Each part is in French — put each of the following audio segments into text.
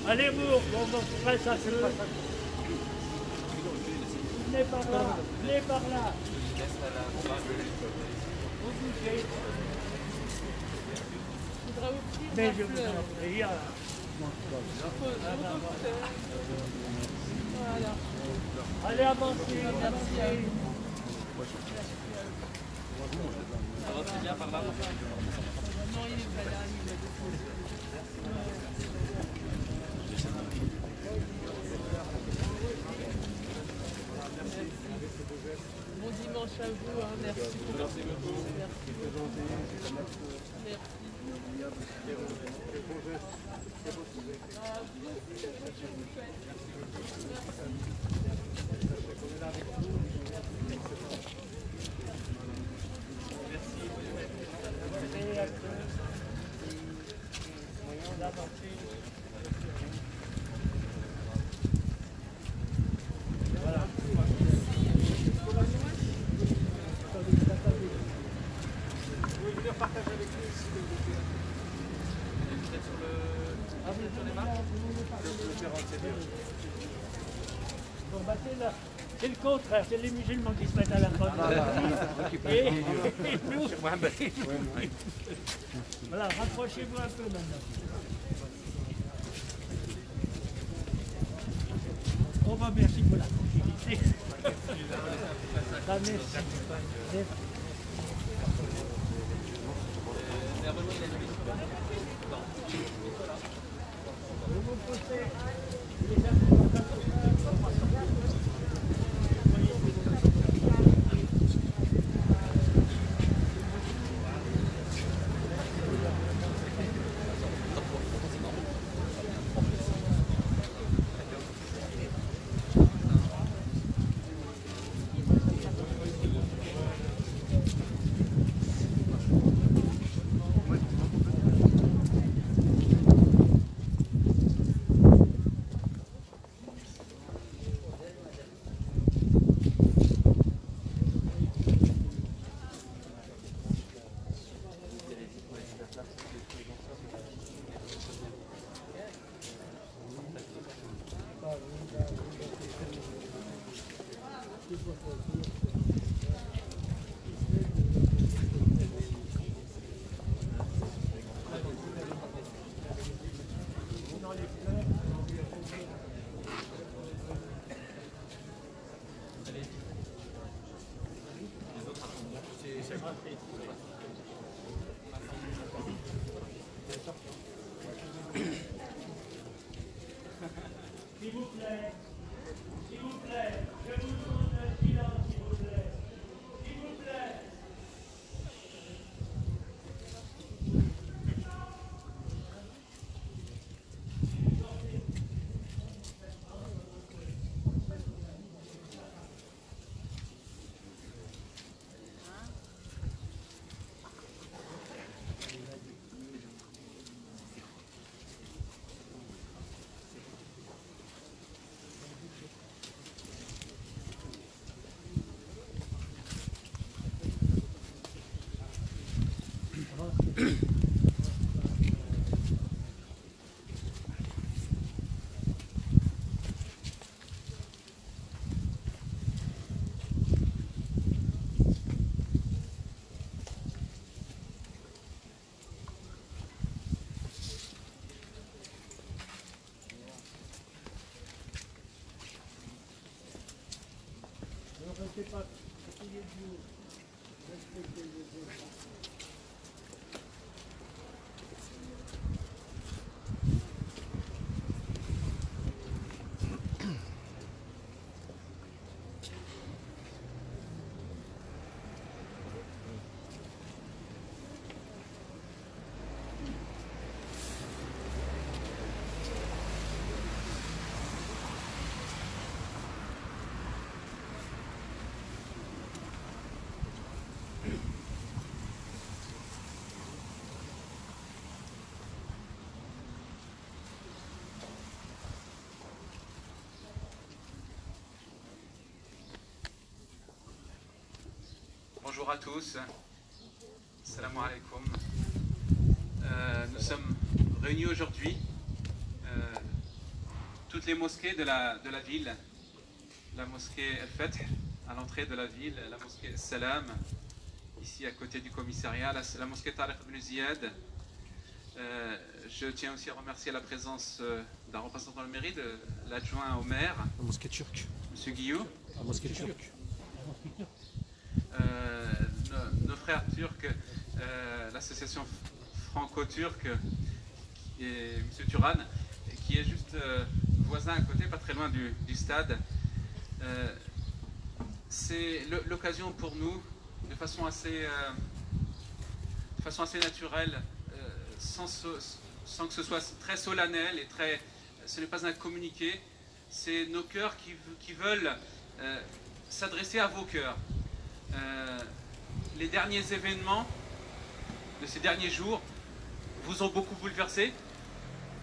Allez, on ferait ça, c'est pas ça. Venez par là, venez par là. Vous bougez. Faudra offrir Mais la je vous fleur. en prie. Voilà. Allez, avancez, avancez. Ça va très bien par là. Non, il est pas là, il a déposé. Bon dimanche à vous, hein. Merci beaucoup. Merci beaucoup. C'est le contraire, c'est les musulmans qui se mettent à la porte. Et nous, voilà, rapprochez-vous un peu maintenant. Oh bah merci pour la tranquillité. Ah, merci. Vous posez les S'il vous plaît, je vous demande un silence, s'il vous plaît. S'il vous plaît. Ne restez pas tous les jours. Respectez les autres. Bonjour à tous, salam alaikum. Nous sommes réunis aujourd'hui toutes les mosquées de la ville. La mosquée El-Fath, à l'entrée de la ville, la mosquée Salam, ici à côté du commissariat, la mosquée Tariq ibn Ziyad. Je tiens aussi à remercier la présence d'un représentant de la mairie, de l'adjoint au maire, La mosquée turque. M. Guillaume. La mosquée turque. Nos frères turcs, l'association franco-turque et M. Turan, qui est juste voisin à côté, pas très loin du stade. C'est l'occasion pour nous, de façon assez naturelle, sans que ce soit très solennel et très... Ce n'est pas un communiqué, c'est nos cœurs qui veulent s'adresser à vos cœurs. Les derniers événements de ces derniers jours vous ont beaucoup bouleversé.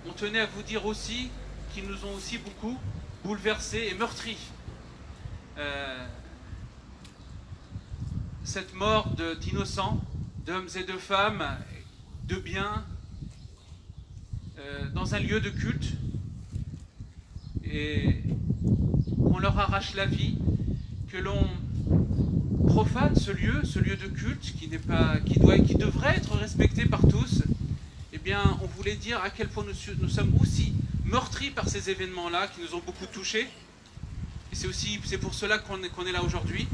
On tenait à vous dire aussi qu'ils nous ont aussi beaucoup bouleversés et meurtris. Cette mort d'innocents, d'hommes et de femmes, de biens, dans un lieu de culte, et qu'on leur arrache la vie, que l'on profane ce lieu de culte qui devrait être respecté par tous. Eh bien, on voulait dire à quel point nous sommes aussi meurtris par ces événements-là qui nous ont beaucoup touchés. Et c'est pour cela qu'on est là aujourd'hui.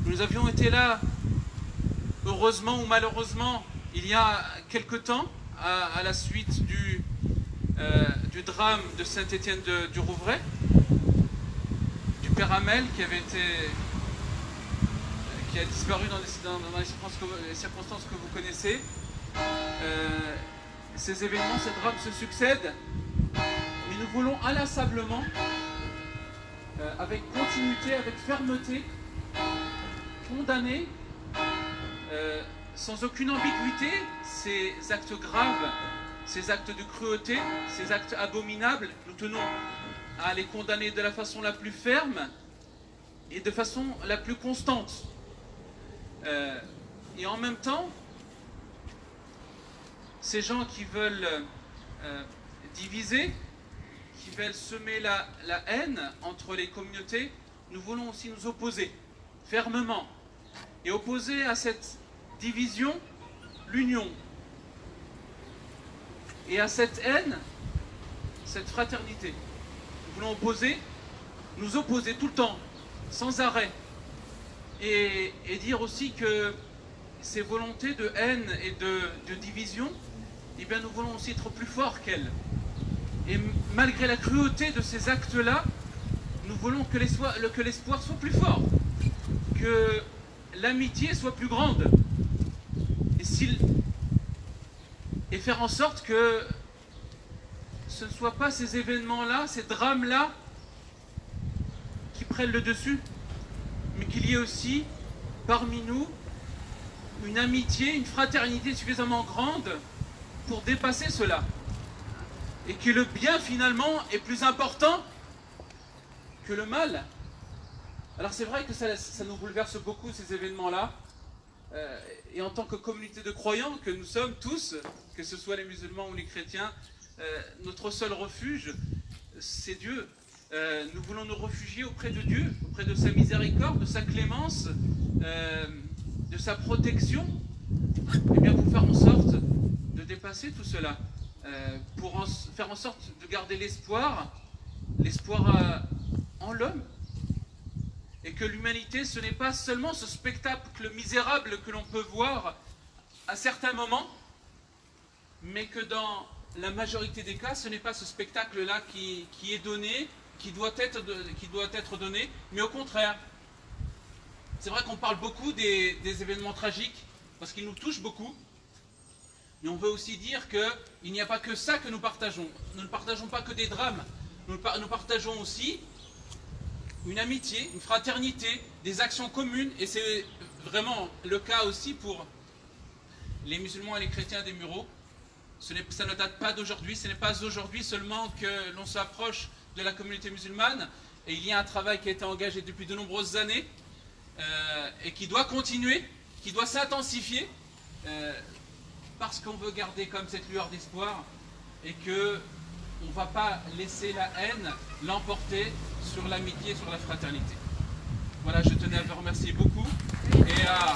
Nous avions été là, heureusement ou malheureusement, il y a quelque temps, à la suite du drame de Saint-Étienne-du-Rouvray, du père Hamel qui a disparu dans les circonstances que vous connaissez. Ces événements, ces drames se succèdent, mais nous voulons inlassablement, avec continuité, avec fermeté, condamner sans aucune ambiguïté ces actes graves, ces actes de cruauté, ces actes abominables. Nous tenons à les condamner de la façon la plus ferme et de façon la plus constante. Et en même temps, ces gens qui veulent diviser, qui veulent semer la haine entre les communautés, nous voulons aussi nous opposer fermement et opposer à cette division l'union, et à cette haine cette fraternité. Nous voulons nous opposer tout le temps, sans arrêt, et dire aussi que ces volontés de haine et de division, eh bien, nous voulons aussi être plus forts qu'elles. Et malgré la cruauté de ces actes-là, nous voulons que l'espoir soit plus fort, que l'amitié soit plus grande, et faire en sorte que ce ne soient pas ces événements-là, ces drames-là, qui prennent le dessus, mais qu'il y ait aussi parmi nous une amitié, une fraternité suffisamment grande pour dépasser cela. Et que le bien finalement est plus important que le mal. Alors c'est vrai que ça nous bouleverse beaucoup ces événements-là. Et en tant que communauté de croyants que nous sommes tous, que ce soit les musulmans ou les chrétiens, notre seul refuge, c'est Dieu. Nous voulons nous réfugier auprès de Dieu, auprès de sa miséricorde, de sa clémence, de sa protection, et bien pour faire en sorte de dépasser tout cela, pour faire en sorte de garder l'espoir en l'homme, et que l'humanité, ce n'est pas seulement ce spectacle misérable que l'on peut voir à certains moments, mais que dans la majorité des cas, ce n'est pas ce spectacle-là qui est donné, qui doit être donné, mais au contraire. C'est vrai qu'on parle beaucoup des événements tragiques, parce qu'ils nous touchent beaucoup, mais on veut aussi dire qu'il n'y a pas que ça que nous partageons. Nous ne partageons pas que des drames, nous partageons aussi une amitié, une fraternité, des actions communes, et c'est vraiment le cas aussi pour les musulmans et les chrétiens des Mureaux. Ça ne date pas d'aujourd'hui, ce n'est pas aujourd'hui seulement que l'on s'approche de la communauté musulmane, et il y a un travail qui a été engagé depuis de nombreuses années, et qui doit continuer, qui doit s'intensifier, parce qu'on veut garder comme cette lueur d'espoir, et que on ne va pas laisser la haine l'emporter sur l'amitié, sur la fraternité. Voilà, je tenais à vous remercier beaucoup et à...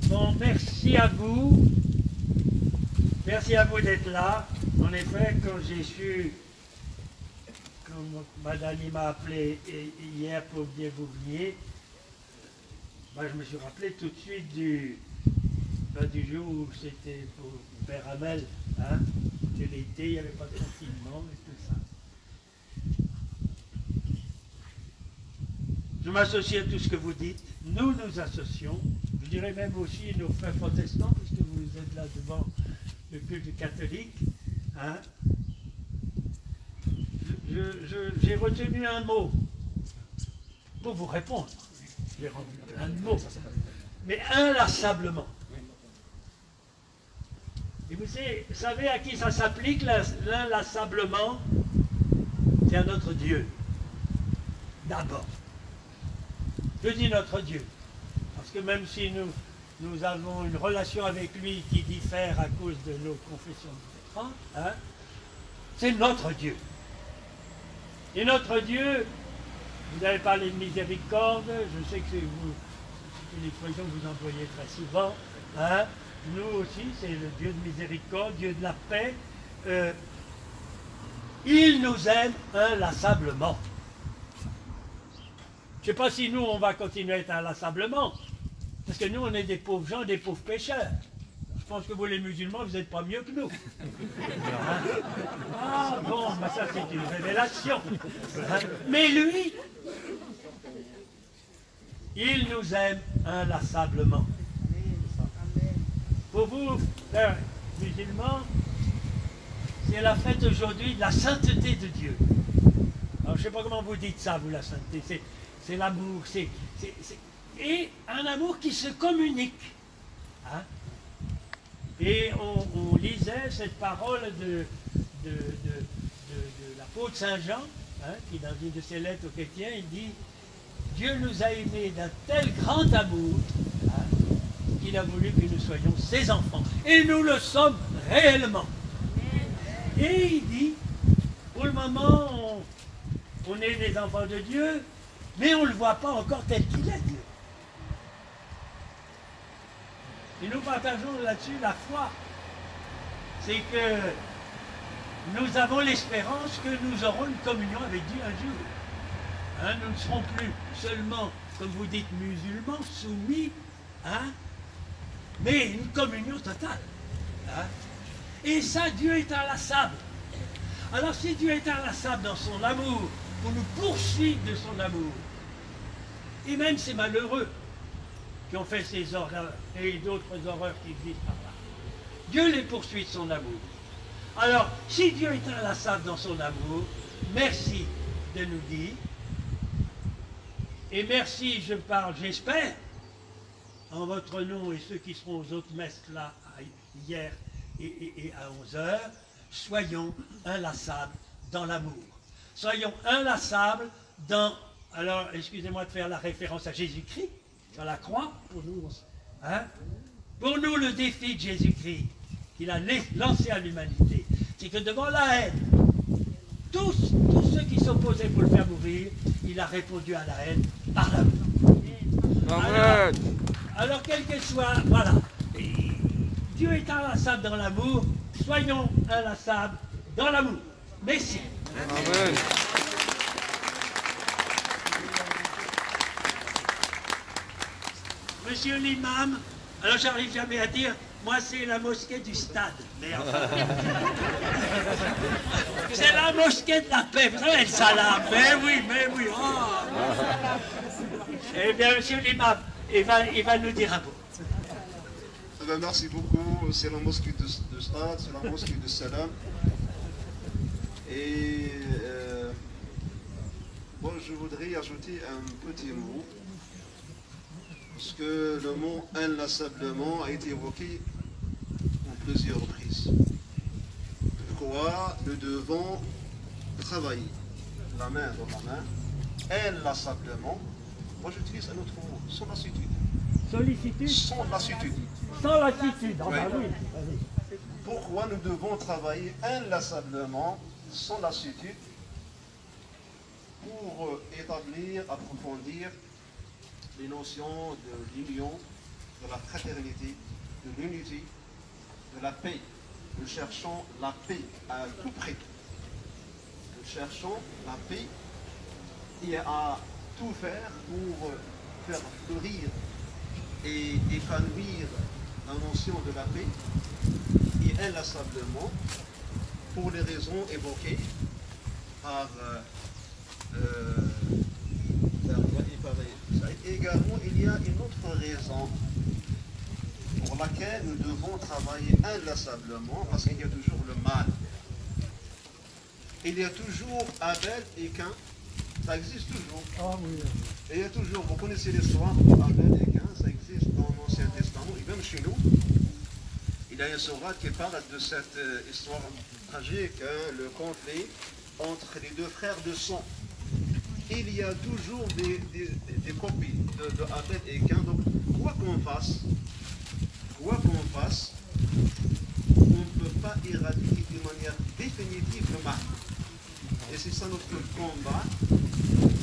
Bon, merci à vous. Merci à vous d'être là. En effet, quand j'ai su, comme Madame m'a appelé hier pour dire que vous veniez, ben, je me suis rappelé tout de suite du jour où c'était pour Père Hamel. Hein? C'était l'été, il n'y avait pas de confinement et tout ça. Je m'associe à tout ce que vous dites. Nous nous associons. Je dirais même aussi nos frères protestants, puisque vous êtes là devant le culte catholique. Hein? J'ai retenu un mot pour vous répondre. J'ai retenu un mot, mais inlassablement. Et vous savez à qui ça s'applique, l'inlassablement? C'est à notre Dieu. D'abord. Je dis notre Dieu. Parce que même si nous avons une relation avec lui qui diffère à cause de nos confessions différentes, hein, c'est notre Dieu. Et notre Dieu, vous avez parlé de miséricorde, je sais que c'est une expression que vous employez très souvent, hein. Nous aussi, c'est le Dieu de miséricorde, Dieu de la paix. Il nous aime inlassablement. Je ne sais pas si nous, on va continuer à être inlassablement, parce que nous, on est des pauvres gens, des pauvres pécheurs. Je pense que vous, les musulmans, vous n'êtes pas mieux que nous. Hein? Ah bon, mais ça, c'est une révélation. Hein? Mais lui, il nous aime inlassablement. Pour vous, frères musulmans, c'est la fête aujourd'hui de la sainteté de Dieu. Alors, je ne sais pas comment vous dites ça, vous, la sainteté. C'est l'amour, et un amour qui se communique. Hein? Et on lisait cette parole de l'apôtre Saint Jean, hein, qui dans une de ses lettres aux chrétiens, il dit « Dieu nous a aimés d'un tel grand amour, hein, qu'il a voulu que nous soyons ses enfants. Et nous le sommes réellement. » Et il dit « Pour le moment, on est des enfants de Dieu, mais on ne le voit pas encore tel qu'il est, Dieu. » Et nous partageons là-dessus la foi. C'est que nous avons l'espérance que nous aurons une communion avec Dieu un jour. Hein, nous ne serons plus seulement, comme vous dites, musulmans, soumis, hein, mais une communion totale. Hein. Et ça, Dieu est inlassable. Alors si Dieu est inlassable dans son amour, pour nous poursuivre de son amour, et même ces malheureux qui ont fait ces horreurs et d'autres horreurs qui existent par là, Dieu les poursuit de son amour. Alors, si Dieu est inlassable dans son amour, merci de nous dire, et merci, je parle, j'espère, en votre nom et ceux qui seront aux autres messes là, hier et à 11h, soyons inlassables dans l'amour. Soyons inlassables dans... Alors, excusez-moi de faire la référence à Jésus-Christ, sur la croix, pour nous, hein? Pour nous, le défi de Jésus-Christ qu'il a lancé à l'humanité, c'est que devant la haine, tous ceux qui s'opposaient pour le faire mourir, il a répondu à la haine par l'amour. Alors, quel que soit, voilà, Dieu est inlassable dans l'amour, soyons inlassables dans l'amour. Merci. Amen. Monsieur l'imam, alors j'arrive jamais à dire, moi c'est la mosquée du stade. Mais enfin, c'est la mosquée de la paix, vous savez le salam, mais oui. Oh. Eh bien, monsieur l'imam, il va nous dire un mot. Eh bien, merci beaucoup, c'est la mosquée de stade, c'est la mosquée de salam. Et bon, je voudrais ajouter un petit mot. Parce que le mot inlassablement a été évoqué en plusieurs reprises. Je pourquoi nous devons travailler la main dans la main, inlassablement. Moi j'utilise un autre mot, sans lassitude. Sollicitude Sans lassitude. sans lassitude. Ah Oui. bah oui. Allez. Pourquoi nous devons travailler inlassablement, sans lassitude, pour établir, approfondir les notions de l'union, de la fraternité, de l'unité, de la paix. Nous cherchons la paix à tout prix. Nous cherchons la paix et à tout faire pour faire fleurir et épanouir la notion de la paix et inlassablement pour les raisons évoquées par également, il y a une autre raison pour laquelle nous devons travailler inlassablement, parce qu'il y a toujours le mal. Il y a toujours Abel et Caïn, ça existe toujours. Ah oui. Et il y a toujours, vous connaissez l'histoire de Abel et Caïn, ça existe dans l'Ancien Testament, et même chez nous. Il y a une sourate qui parle de cette histoire tragique, hein, le conflit entre les deux frères de sang. Il y a toujours des copies de Abel et Caïn. Donc, quoi qu'on fasse, on ne peut pas éradiquer de manière définitive le mal. Et c'est ça notre combat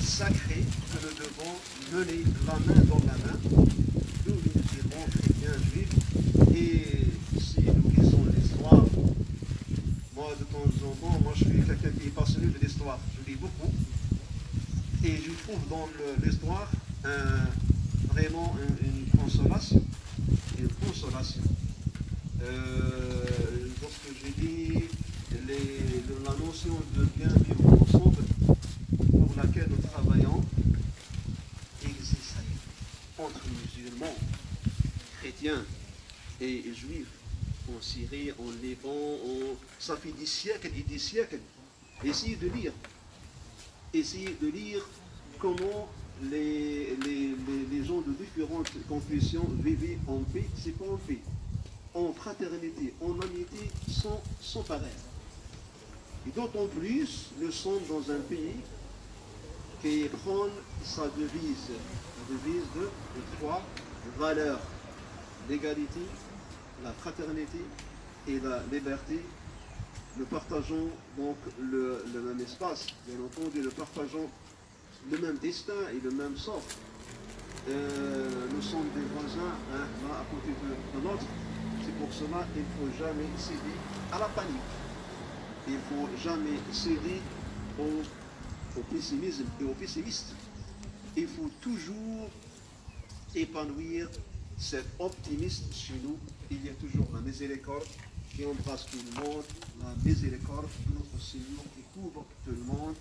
sacré que nous devons mener la main dans la main. Nous, les musulmans, chrétiens, juifs. Et si nous lisons l'histoire, moi de temps en temps, moi je suis quelqu'un qui est passionné de l'histoire. Je lis beaucoup. Et je trouve dans l'histoire vraiment une consolation. Une consolation. Lorsque j'ai dit la notion de bien vivre ensemble, pour laquelle nous travaillons, existe entre musulmans, chrétiens et juifs, en Syrie, en Liban, ça fait des siècles et des siècles. Essayez de lire comment les gens de différentes confessions vivaient en paix, c'est pas en paix, en fraternité, en amitié, sans pareil. Et d'autant plus, nous sommes dans un pays qui prend sa devise, la devise de trois valeurs, l'égalité, la fraternité et la liberté. Nous partageons donc le même espace, bien entendu, nous partageons le même destin et le même sort. Nous sommes des voisins, hein, l'un à côté de l'autre. C'est pour cela qu'il ne faut jamais céder à la panique. Il ne faut jamais céder au pessimisme et aux pessimistes. Il faut toujours épanouir cet optimisme chez nous. Il y a toujours la miséricorde qui embrasse tout le monde, la miséricorde de notre Seigneur qui couvre tout le monde.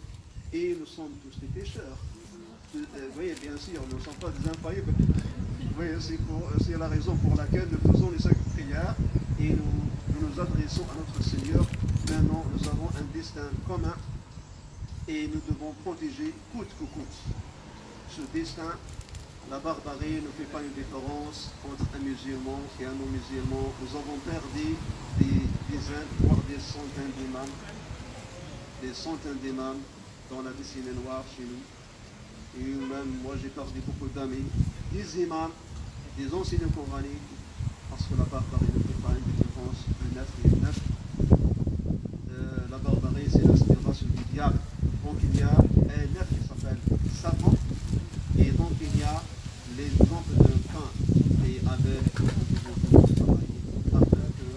Et nous sommes tous des pécheurs. Vous voyez, bien sûr, nous ne sommes pas des infaillibles. Vous voyez, c'est la raison pour laquelle nous faisons les 5 prières et nous nous adressons à notre Seigneur. Maintenant, nous avons un destin commun et nous devons protéger coûte que coûte ce destin. La barbarie ne fait pas une différence entre un musulman et un non-musulman. Nous avons perdu des dizaines, voire des centaines d'imams dans la destinée noire chez nous. Et même moi j'ai perdu beaucoup d'amis, des imams, des enseignants coraniques, parce que la barbarie ne fait pas une différence, un œuf et un œuf. La barbarie c'est l'inspiration du diable. Donc il y a un œuf qui s'appelle Satan, et donc il y a les exemples de Caïn et Abel qui vont travailler afin que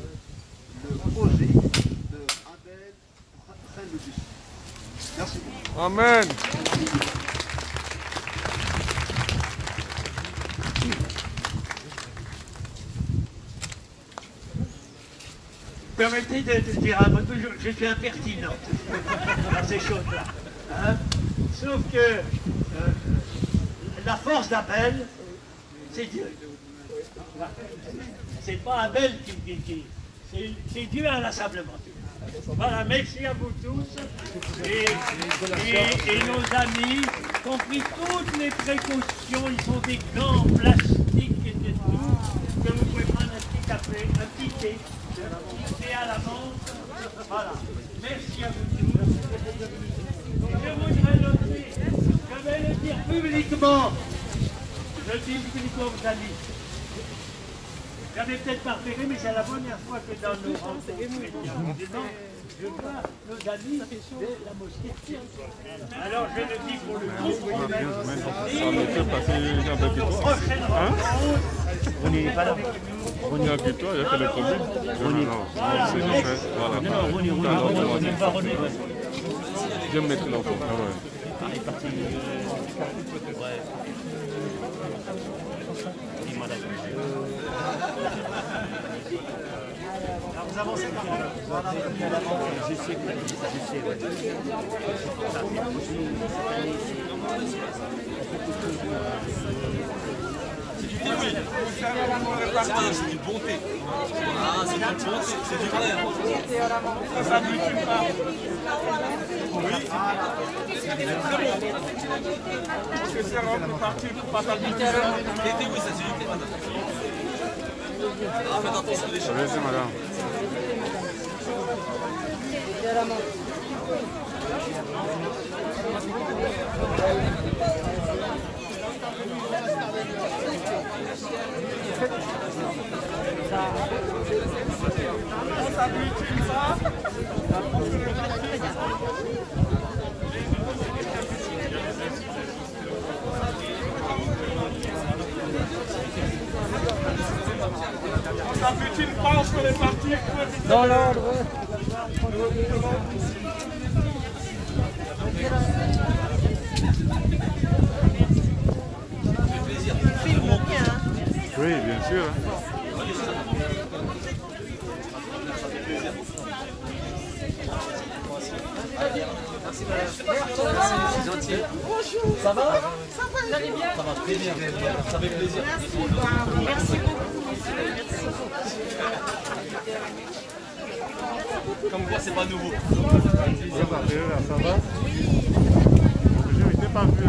le projet de Abel prenne le dessus. Merci beaucoup. Amen. Permettez de dire un mot, je suis impertinent dans ces choses-là. Hein? Sauf que la force d'Abel, c'est Dieu. C'est pas Abel qui c'est Dieu inlassablement. Voilà, merci à vous tous. Et nos amis ont pris toutes les précautions. Ils sont des gants en plastique et de tout. Que vous pouvez prendre un petit café, un petit thé à la menthe. Voilà. Merci à vous tous. Je voudrais le dire, je vais le dire publiquement. Je le dis publiquement aux amis. J'avais peut-être pas repéré, mais c'est la première fois que dans nos rencontres, je vois nos amis de la mosquée. Alors je le dis pour le groupe. Prochaine rencontre. On n'est pas là. On est avec toi, il y a fait le Covid. Non, c'est juste fait. Voilà. Non, Je vais me mettre l'enfant. Ah ouais. on est parti. Ouais. Alors vous avancez quand même. Voilà. Je sais, ouais. C'est du bon thé. Ah, c'est du bon thé, c'est du vrai. Ça n'utilise pas. Oui. C'est très bon. Parce que c'est un parti pour partager du thé. Oui, ça c'est du thé, madame. Ah, faites attention aux déchets. Allez-y, madame. On s'appelle-t-il pas entre les partis Dans l'ordre. Oui, bien sûr. Ça va? Ça va très bien. Ça fait plaisir. Merci beaucoup. Comme quoi, c'est pas nouveau. Ça va? Je ne t'ai pas vu.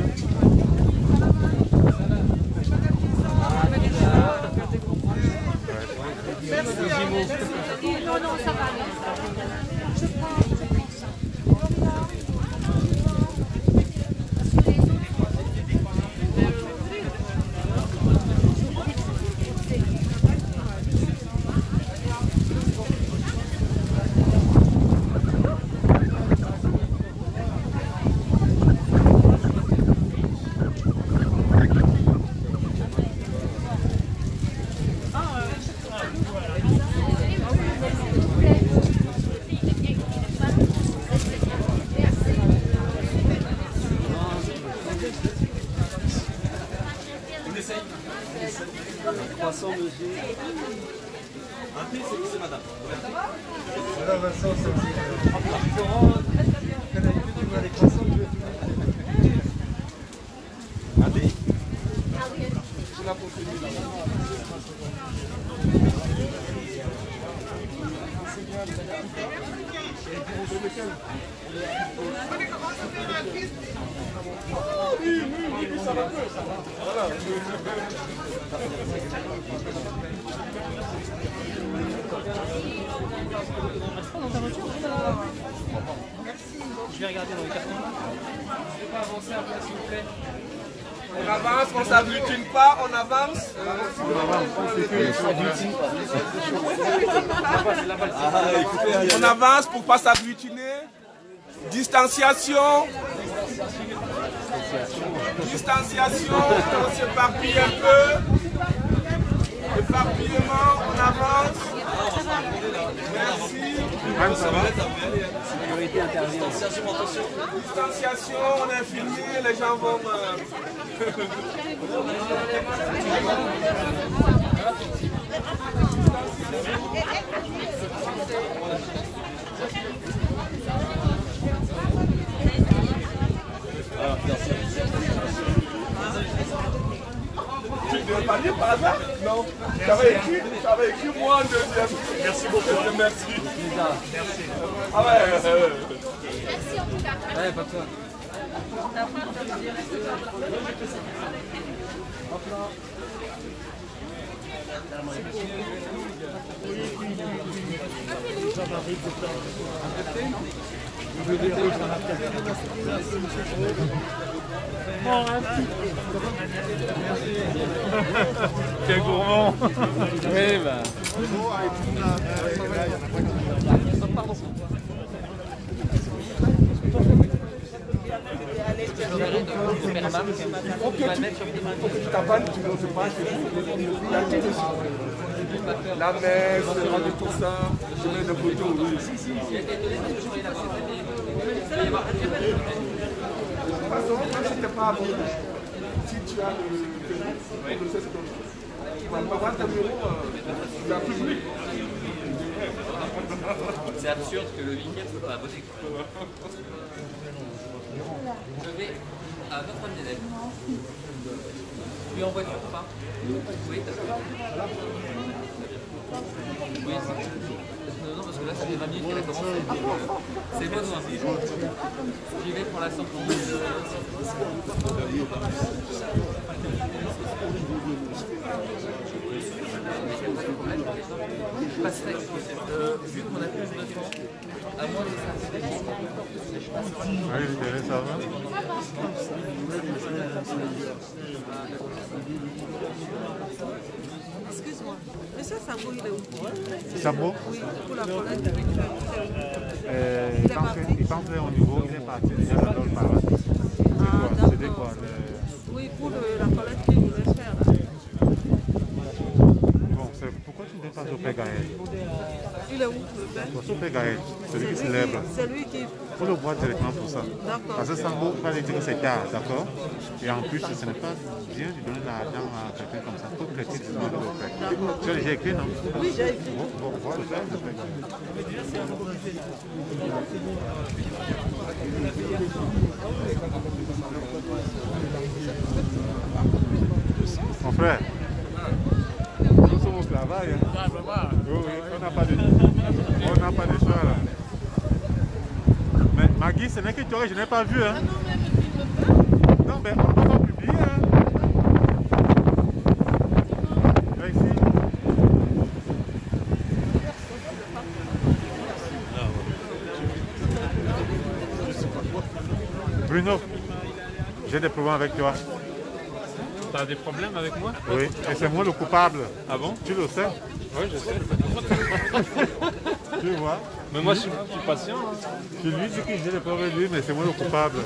Non, non, ça va. Je prends. Croissant, monsieur. Un thé, c'est madame. Madame Vincent, c'est aussi. Les croissants, je vais Un thé. Je vais regarder dans les cartons. Je vais pas avancer un peu, s'il vous plaît. On avance, on s'agglutine pas, on avance. On avance pour pas s'agglutiner. Distanciation. Distanciation, on s'éparpille un peu. Éparpillement, on avance. Merci. Sécurité intervient. Distanciation, on est filmé, les gens vont... Tu ne devais pas lire par hasard? Non. J'avais écrit moi en deuxième. Merci beaucoup. Merci. Merci. Ah ouais. Merci en tout cas. Ouais, pas de toi. Hop là. Quel gourmand. Oui, bah. La messe, tout ça, je mets des photos, oui. De toute façon, même si tu n'es pas à Paris, si tu as le pour avoir ta bureau, tu as plus. C'est absurde que le vicaire ne peut pas voter. Je vais à Notre-Dame-des-Neiges. Puis en voiture ou pas? Oui, d'accord. Oui, non, parce que là, ça fait 20 minutes qu'elle a commencé. C'est bon, j'y vais pour la sortie. Je passerai, vu qu'on a plus de temps, à moins de ça. Oui, je dirais ça va. Excuse-moi, monsieur Sambo, il est où? Sambo? Oui, pour la collecte. Il pense au niveau, il est parti déjà dans le parade. C'est quoi? Oui, pour la collecte qu'il voulait faire. Bon, pourquoi tu ne viens pas au Père Gaël? Il est où, le père? Au Père Gaël, celui qui célèbre. C'est lui qui... Faut le voir directement pour ça. D'accord. Parce que Sambo va lui dire que c'est tard, d'accord? Et en plus, ce n'est pas bien de donner l'argent à quelqu'un comme ça. Il faut que quelqu'un te demande de le faire. Tu as déjà écrit, non? Oui, j'ai écrit. Bon, voir le faire, le Père Gaël. Mon frère, nous sommes au travail. Hein? Oui, on n'a pas de choix là. Mais Maggie, ce n'est que toi que je n'ai pas vu. Hein? Non, mais on ne va pas publier. Hein? Ici. Bruno, j'ai des problèmes avec toi. T'as des problèmes avec moi? Oui, et c'est moi le coupable. Ah bon? Tu le sais? Oui, je sais. Tu vois? Mais moi, je suis patient. Hein. Je lui dis que j'ai des problèmes avec lui, mais c'est moi le coupable.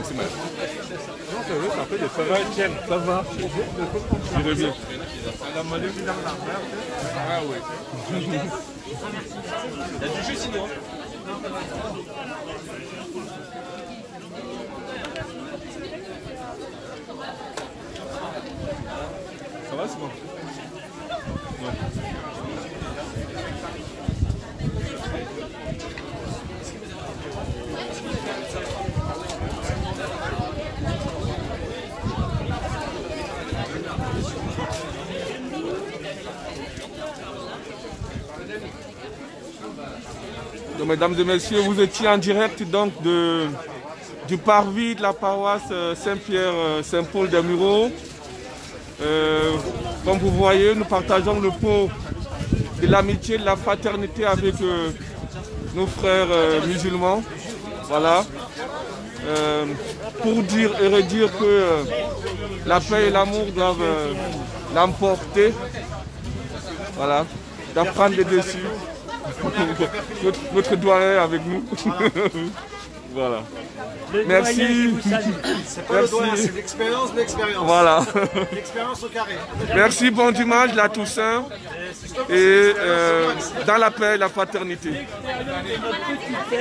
C'est mal. Non, c'est vrai, ça fait des Ça va, Etienne? Ça va? Je reviens. La monnaie qui est dans la merde. Ah oui. Il y a du jus sinon. Ça va, c'est bon? Donc, mesdames et messieurs, vous étiez en direct donc du parvis de la paroisse Saint-Pierre-Saint-Paul des Mureaux. Comme vous voyez, nous partageons le pot de l'amitié, de la fraternité avec nos frères musulmans. Voilà. Pour dire et redire que la paix et l'amour doivent l'emporter. Voilà. D'apprendre les dessus. Notre doyen avec nous. Voilà. Merci. C'est pas le doyen, c'est l'expérience de l'expérience. Voilà. L'expérience au carré. Merci, bon dimanche, la Toussaint. Et dans la paix et la fraternité.